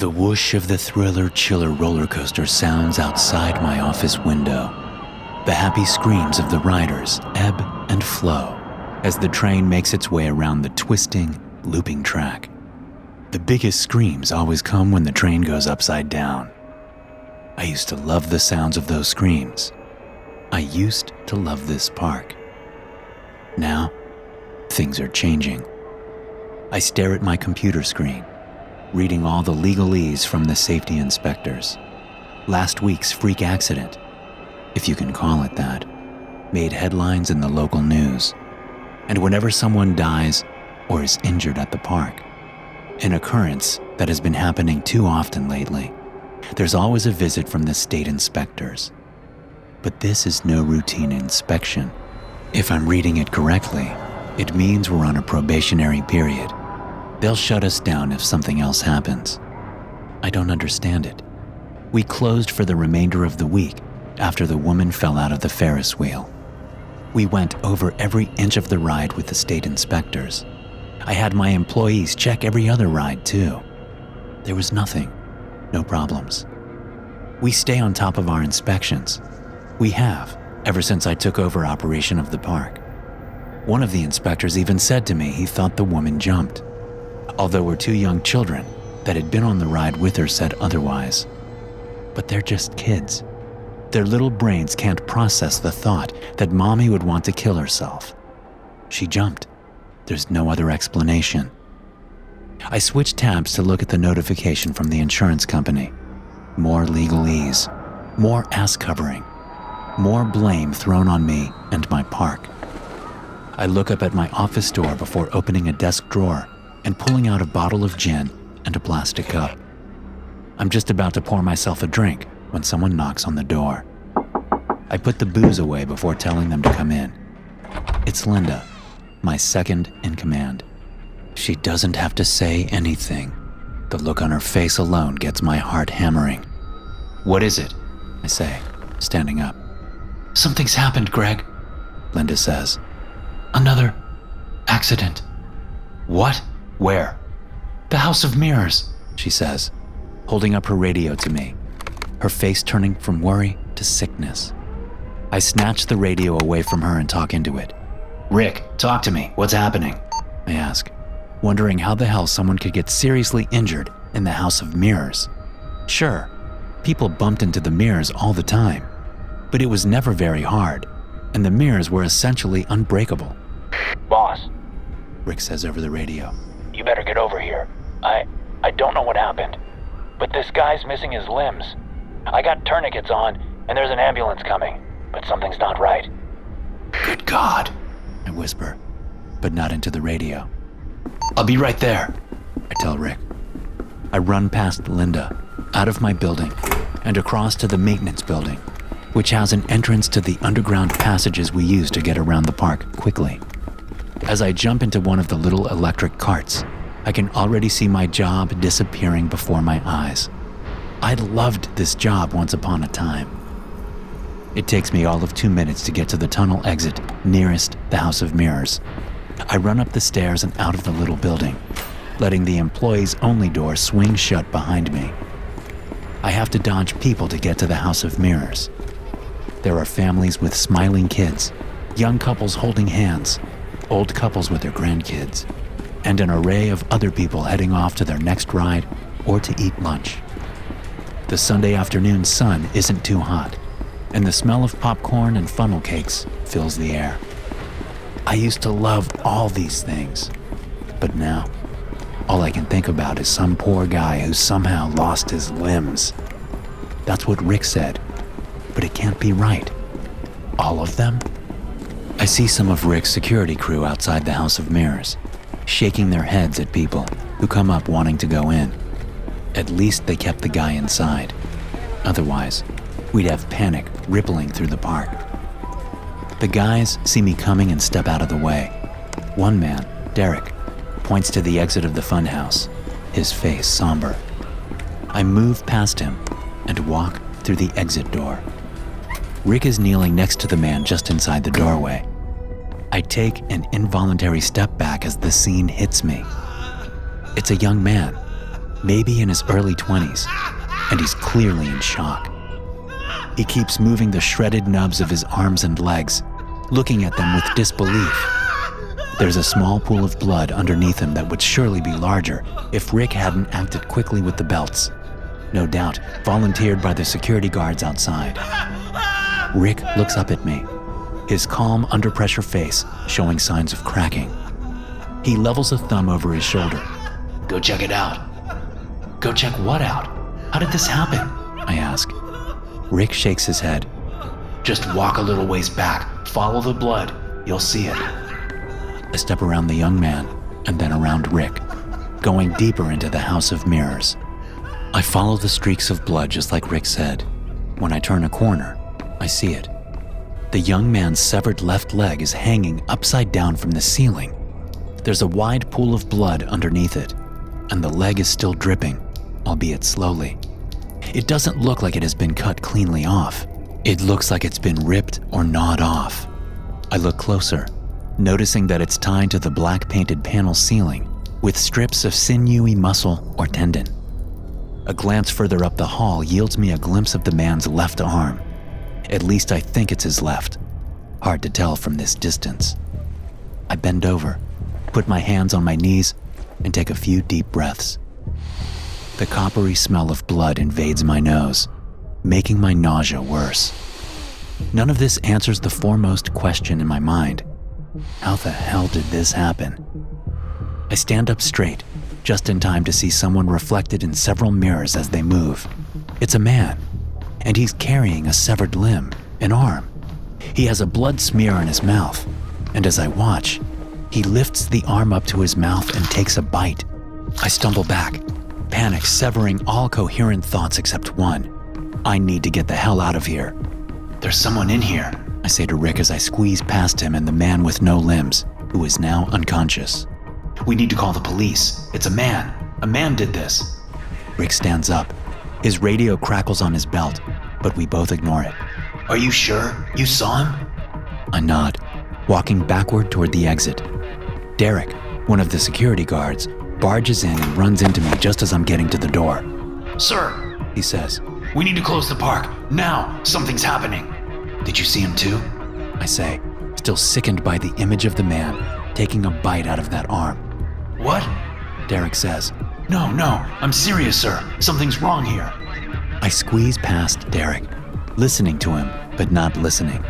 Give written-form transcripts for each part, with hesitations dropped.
The whoosh of the Thriller Chiller roller coaster sounds outside my office window. The happy screams of the riders ebb and flow as the train makes its way around the twisting, looping track. The biggest screams always come when the train goes upside down. I used to love the sounds of those screams. I used to love this park. Now, things are changing. I stare at my computer screen, reading all the legalese from the safety inspectors. Last week's freak accident, if you can call it that, made headlines in the local news. And whenever someone dies or is injured at the park, an occurrence that has been happening too often lately, there's always a visit from the state inspectors. But this is no routine inspection. If I'm reading it correctly, it means we're on a probationary period. They'll shut us down if something else happens. I don't understand it. We closed for the remainder of the week after the woman fell out of the Ferris wheel. We went over every inch of the ride with the state inspectors. I had my employees check every other ride too. There was nothing, no problems. We stay on top of our inspections. We have, ever since I took over operation of the park. One of the inspectors even said to me he thought the woman jumped, although her two young children that had been on the ride with her said otherwise. But they're just kids. Their little brains can't process the thought that mommy would want to kill herself. She jumped. There's no other explanation. I switched tabs to look at the notification from the insurance company. More legalese, more ass covering, more blame thrown on me and my park. I look up at my office door before opening a desk drawer and pulling out a bottle of gin and a plastic cup. I'm just about to pour myself a drink when someone knocks on the door. I put the booze away before telling them to come in. It's Linda, my second in command. She doesn't have to say anything. The look on her face alone gets my heart hammering. "What is it?" I say, standing up. "Something's happened, Greg," Linda says. "Another accident." "What? Where?" "The House of Mirrors," she says, holding up her radio to me, her face turning from worry to sickness. I snatch the radio away from her and talk into it. "Rick, talk to me. What's happening?" I ask, wondering how the hell someone could get seriously injured in the House of Mirrors. Sure, people bumped into the mirrors all the time, but it was never very hard, and the mirrors were essentially unbreakable. "Boss," Rick says over the radio. "you better get over here. I don't know what happened, but this guy's missing his limbs. I got tourniquets on, and there's an ambulance coming, but something's not right." "Good God," I whisper, but not into the radio. "I'll be right there," I tell Rick. I run past Linda, out of my building, and across to the maintenance building, which has an entrance to the underground passages we use to get around the park quickly. As I jump into one of the little electric carts, I can already see my job disappearing before my eyes. I'd loved this job once upon a time. It takes me all of 2 minutes to get to the tunnel exit nearest the House of Mirrors. I run up the stairs and out of the little building, letting the employees-only door swing shut behind me. I have to dodge people to get to the House of Mirrors. There are families with smiling kids, young couples holding hands, old couples with their grandkids, and an array of other people heading off to their next ride or to eat lunch. The Sunday afternoon sun isn't too hot, and the smell of popcorn and funnel cakes fills the air. I used to love all these things, but now, all I can think about is some poor guy who somehow lost his limbs. That's what Rick said, but it can't be right. All of them? I see some of Rick's security crew outside the House of Mirrors, shaking their heads at people who come up wanting to go in. At least they kept the guy inside. Otherwise, we'd have panic rippling through the park. The guys see me coming and step out of the way. One man, Derek, points to the exit of the funhouse, his face somber. I move past him and walk through the exit door. Rick is kneeling next to the man just inside the doorway. I take an involuntary step back as the scene hits me. It's a young man, maybe in his early 20s, and he's clearly in shock. He keeps moving the shredded nubs of his arms and legs, looking at them with disbelief. There's a small pool of blood underneath him that would surely be larger if Rick hadn't acted quickly with the belts. No doubt, volunteered by the security guards outside. Rick looks up at me, his calm, under-pressure face showing signs of cracking. He levels a thumb over his shoulder. "Go check it out." "Go check what out? How did this happen?" I ask. Rick shakes his head. "Just walk a little ways back, follow the blood, you'll see it." I step around the young man and then around Rick, going deeper into the House of Mirrors. I follow the streaks of blood just like Rick said. When I turn a corner, I see it. The young man's severed left leg is hanging upside down from the ceiling. There's a wide pool of blood underneath it, and the leg is still dripping, albeit slowly. It doesn't look like it has been cut cleanly off. It looks like it's been ripped or gnawed off. I look closer, noticing that it's tied to the black painted panel ceiling with strips of sinewy muscle or tendon. A glance further up the hall yields me a glimpse of the man's left arm. At least I think it's his left. Hard to tell from this distance. I bend over, put my hands on my knees, and take a few deep breaths. The coppery smell of blood invades my nose, making my nausea worse. None of this answers the foremost question in my mind. How the hell did this happen? I stand up straight, just in time to see someone reflected in several mirrors as they move. It's a man, and he's carrying a severed limb, an arm. He has a blood smear on his mouth, and as I watch, he lifts the arm up to his mouth and takes a bite. I stumble back, panic severing all coherent thoughts except one. I need to get the hell out of here. "There's someone in here," I say to Rick as I squeeze past him and the man with no limbs, who is now unconscious. "We need to call the police. It's a man. A man did this." Rick stands up. His radio crackles on his belt, but we both ignore it. "Are you sure? You saw him?" I nod, walking backward toward the exit. Derek, one of the security guards, barges in and runs into me just as I'm getting to the door. "Sir," he says, "we need to close the park. Now, something's happening." "Did you see him too?" I say, still sickened by the image of the man taking a bite out of that arm. "What?" Derek says. No, I'm serious, sir. Something's wrong here." I squeeze past Derek, listening to him, but not listening.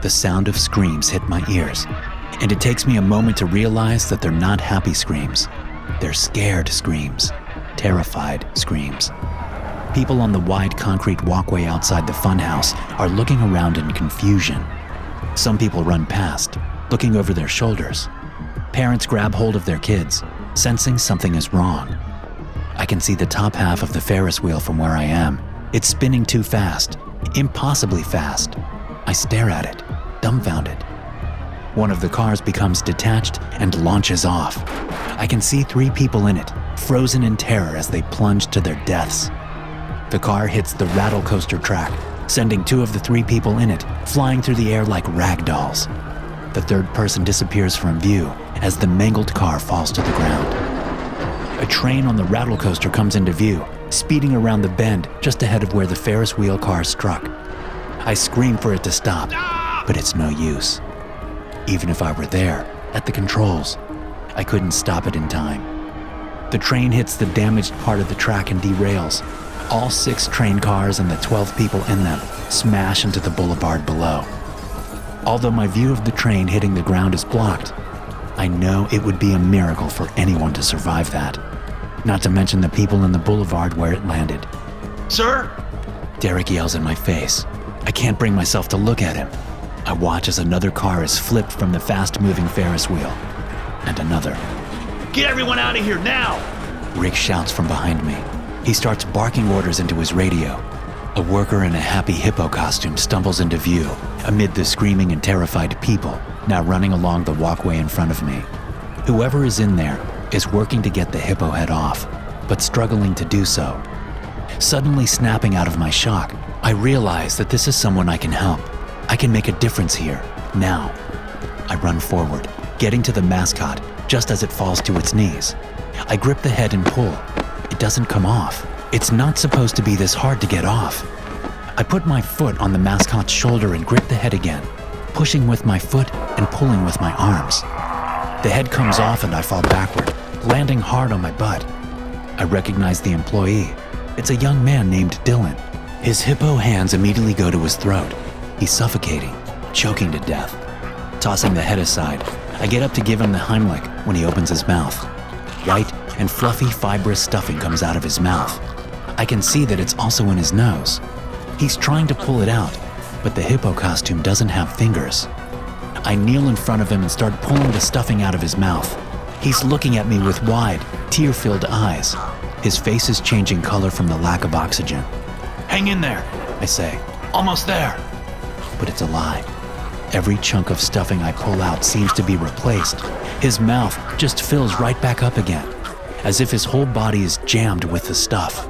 The sound of screams hit my ears, and it takes me a moment to realize that they're not happy screams. They're scared screams, terrified screams. People on the wide concrete walkway outside the funhouse are looking around in confusion. Some people run past, looking over their shoulders. Parents grab hold of their kids, sensing something is wrong. I can see the top half of the Ferris wheel from where I am. It's spinning too fast, impossibly fast. I stare at it, dumbfounded. One of the cars becomes detached and launches off. I can see 3 people in it, frozen in terror as they plunge to their deaths. The car hits the rattle coaster track, sending 2 of the 3 people in it flying through the air like rag dolls. The 3rd person disappears from view as the mangled car falls to the ground. A train on the rattle coaster comes into view, speeding around the bend just ahead of where the Ferris wheel car struck. I scream for it to stop, but it's no use. Even if I were there, at the controls, I couldn't stop it in time. The train hits the damaged part of the track and derails. All 6 train cars and the 12 people in them smash into the boulevard below. Although my view of the train hitting the ground is blocked, I know it would be a miracle for anyone to survive that. Not to mention the people in the boulevard where it landed. "Sir!" Derek yells in my face. I can't bring myself to look at him. I watch as another car is flipped from the fast-moving Ferris wheel. And another. "Get everyone out of here now!" Rick shouts from behind me. He starts barking orders into his radio. A worker in a happy hippo costume stumbles into view amid the screaming and terrified people now running along the walkway in front of me. Whoever is in there is working to get the hippo head off, but struggling to do so. Suddenly snapping out of my shock, I realize that this is someone I can help. I can make a difference here, now. I run forward, getting to the mascot just as it falls to its knees. I grip the head and pull. It doesn't come off. It's not supposed to be this hard to get off. I put my foot on the mascot's shoulder and grip the head again, pushing with my foot and pulling with my arms. The head comes off and I fall backward, landing hard on my butt. I recognize the employee. It's a young man named Dylan. His hippo hands immediately go to his throat. He's suffocating, choking to death. Tossing the head aside, I get up to give him the Heimlich when he opens his mouth. White and fluffy fibrous stuffing comes out of his mouth. I can see that it's also in his nose. He's trying to pull it out, but the hippo costume doesn't have fingers. I kneel in front of him and start pulling the stuffing out of his mouth. He's looking at me with wide, tear-filled eyes. His face is changing color from the lack of oxygen. "Hang in there," I say. "Almost there." But it's a lie. Every chunk of stuffing I pull out seems to be replaced. His mouth just fills right back up again, as if his whole body is jammed with the stuff.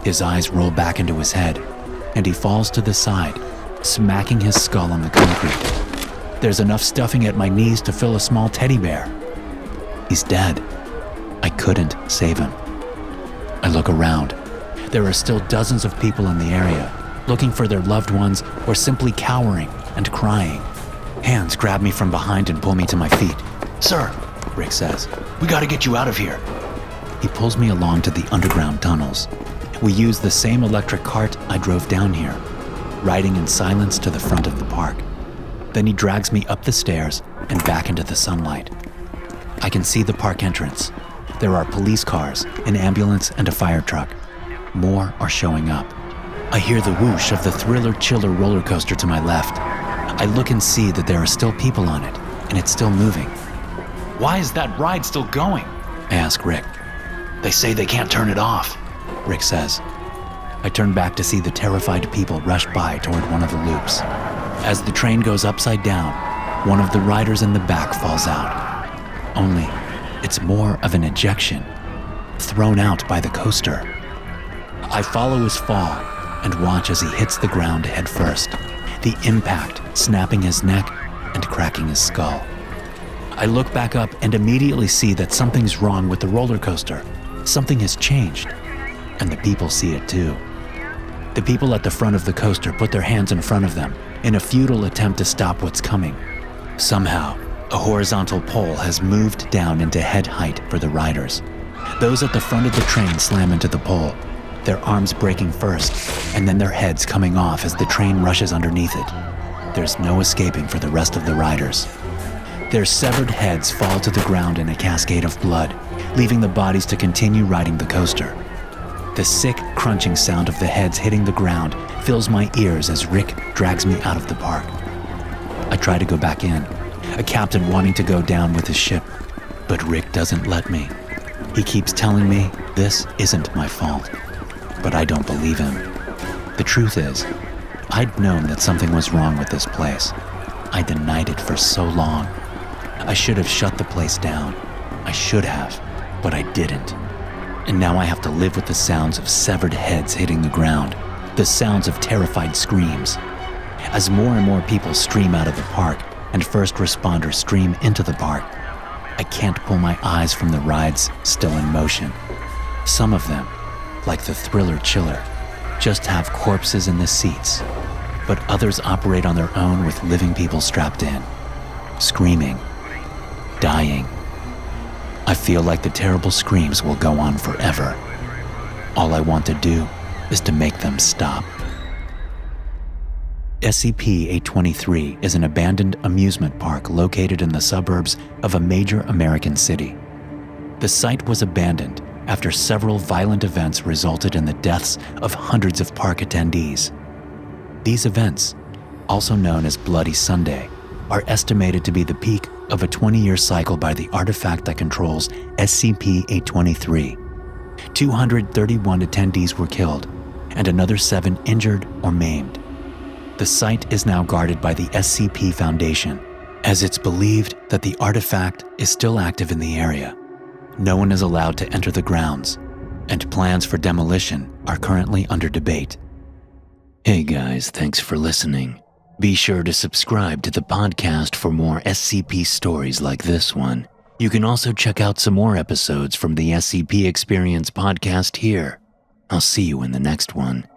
His eyes roll back into his head, and he falls to the side, smacking his skull on the concrete. There's enough stuffing at my knees to fill a small teddy bear. He's dead. I couldn't save him. I look around. There are still dozens of people in the area, looking for their loved ones or simply cowering and crying. Hands grab me from behind and pull me to my feet. "Sir," Rick says, "we gotta get you out of here." He pulls me along to the underground tunnels. We use the same electric cart I drove down here, riding in silence to the front of the park. Then he drags me up the stairs and back into the sunlight. I can see the park entrance. There are police cars, an ambulance, and a fire truck. More are showing up. I hear the whoosh of the Thriller Chiller roller coaster to my left. I look and see that there are still people on it, and it's still moving. "Why is that ride still going?" I ask Rick. "They say they can't turn it off," Rick says. I turn back to see the terrified people rush by toward one of the loops. As the train goes upside down, one of the riders in the back falls out. Only, it's more of an ejection, thrown out by the coaster. I follow his fall and watch as he hits the ground head first, the impact snapping his neck and cracking his skull. I look back up and immediately see that something's wrong with the roller coaster. Something has changed, and the people see it too. The people at the front of the coaster put their hands in front of them in a futile attempt to stop what's coming. Somehow, a horizontal pole has moved down into head height for the riders. Those at the front of the train slam into the pole, their arms breaking first, and then their heads coming off as the train rushes underneath it. There's no escaping for the rest of the riders. Their severed heads fall to the ground in a cascade of blood, leaving the bodies to continue riding the coaster. The sick, crunching sound of the heads hitting the ground fills my ears as Rick drags me out of the park. I try to go back in, a captain wanting to go down with his ship, but Rick doesn't let me. He keeps telling me this isn't my fault, but I don't believe him. The truth is, I'd known that something was wrong with this place. I denied it for so long. I should have shut the place down. I should have, but I didn't. And now I have to live with the sounds of severed heads hitting the ground, the sounds of terrified screams. As more and more people stream out of the park and first responders stream into the park, I can't pull my eyes from the rides still in motion. Some of them, like the Thriller Chiller, just have corpses in the seats, but others operate on their own with living people strapped in, screaming, dying. I feel like the terrible screams will go on forever. All I want to do is to make them stop. SCP-823 is an abandoned amusement park located in the suburbs of a major American city. The site was abandoned after several violent events resulted in the deaths of hundreds of park attendees. These events, also known as Bloody Sunday, are estimated to be the peak of a 20-year cycle by the artifact that controls SCP-823. 231 attendees were killed, and another 7 injured or maimed. The site is now guarded by the SCP Foundation, as it's believed that the artifact is still active in the area. No one is allowed to enter the grounds, and plans for demolition are currently under debate. Hey guys, thanks for listening. Be sure to subscribe to the podcast for more SCP stories like this one. You can also check out some more episodes from the SCP Experience podcast here. I'll see you in the next one.